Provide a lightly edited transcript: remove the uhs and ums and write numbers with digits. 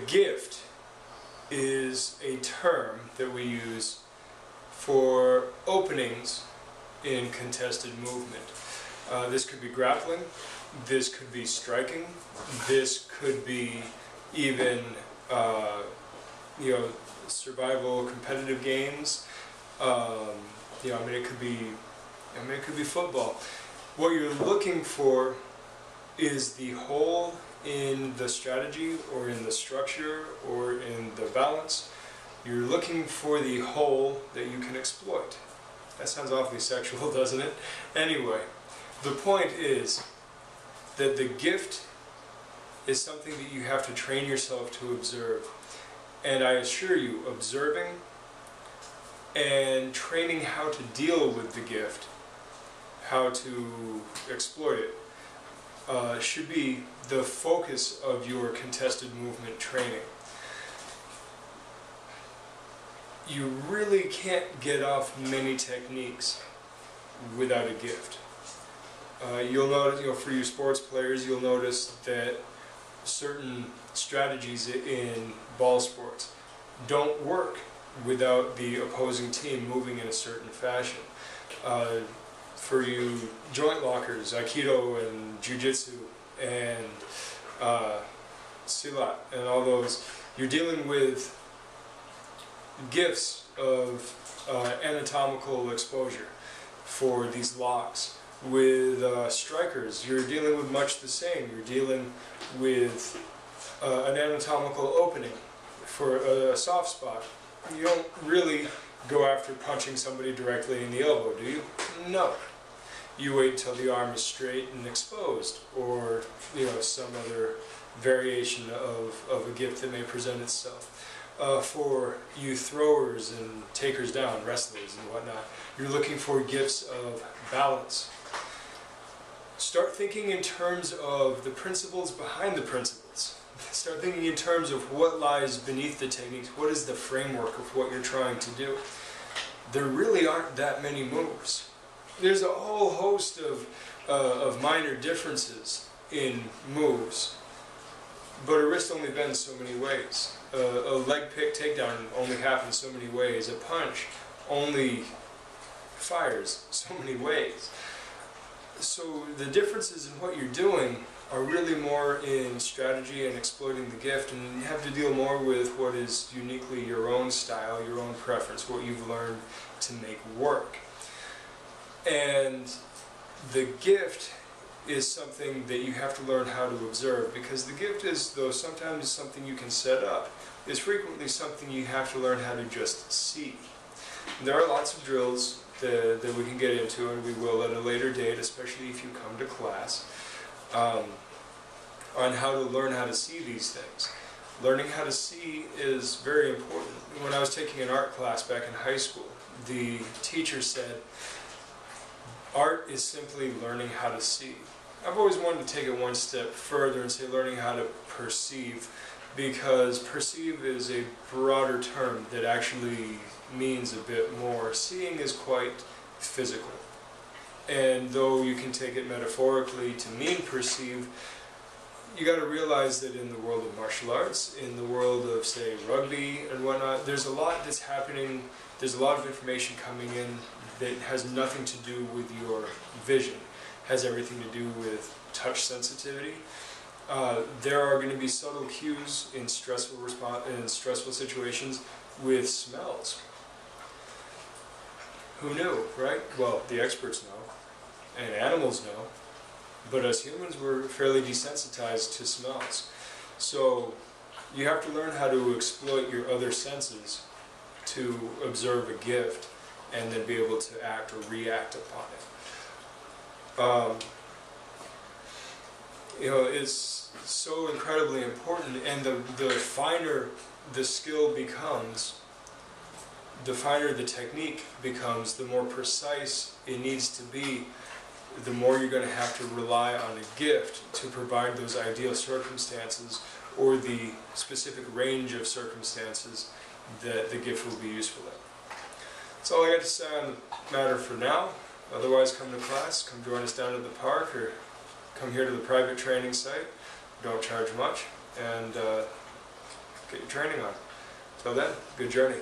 gift is a term that we use for openings in contested movement. This could be grappling, this could be striking, this could be even survival competitive games. It could be football. What you're looking for is the hole in the strategy or in the structure or in the balance. You're looking for the hole that you can exploit. That sounds awfully sexual, doesn't it? Anyway, the point is that the gift is something that you have to train yourself to observe. And I assure you, observing and training how to deal with the gift, how to exploit it, should be the focus of your contested movement training. You really can't get off many techniques without a gift. You'll notice, for you sports players, you'll notice that certain strategies in ball sports don't work without the opposing team moving in a certain fashion. For you joint lockers, Aikido and Jiu-Jitsu and Silat and all those, you're dealing with gifts of anatomical exposure for these locks. With strikers, you're dealing with much the same. You're dealing with an anatomical opening for a soft spot. You don't really go after punching somebody directly in the elbow, do you? No. You wait until the arm is straight and exposed, or some other variation of a gift that may present itself. For you throwers and takers down, wrestlers and whatnot, you're looking for gifts of balance. Start thinking in terms of the principles behind the principles. Start thinking in terms of what lies beneath the techniques. What is the framework of what you're trying to do? There really aren't that many moves. There's a whole host of minor differences in moves, but a wrist only bends so many ways. A leg pick takedown only happens so many ways. A punch only fires so many ways. So the differences in what you're doing are really more in strategy and exploiting the gift, and you have to deal more with what is uniquely your own style, your own preference, what you've learned to make work. And the gift is something that you have to learn how to observe, because the gift is, though sometimes something you can set up, is frequently something you have to learn how to just see. There are lots of drills that we can get into, and we will at a later date, especially if you come to class, on how to learn how to see these things. Learning how to see is very important. When I was taking an art class back in high school, the teacher said, art is simply learning how to see. I've always wanted to take it one step further and say learning how to perceive, because perceive is a broader term that actually means a bit more. Seeing is quite physical, and though you can take it metaphorically to mean perceive, you got to realize that in the world of martial arts, in the world of, say, rugby and whatnot, there's a lot that's happening. There's a lot of information coming in that has nothing to do with your vision, has everything to do with touch sensitivity. There are going to be subtle cues in stressful situations with smells. Who knew, right? Well, the experts know, and animals know, but as humans, we're fairly desensitized to smells. So you have to learn how to exploit your other senses to observe a gift and then be able to act or react upon it. It's so incredibly important, and the finer the skill becomes, the finer the technique becomes, the more precise it needs to be, the more you're going to have to rely on a gift to provide those ideal circumstances or the specific range of circumstances that the gift will be useful in. That's all I got to say on the matter for now. Otherwise, come to class, come join us down at the park, or come here to the private training site. Don't charge much, and get your training on. Till then, good journey.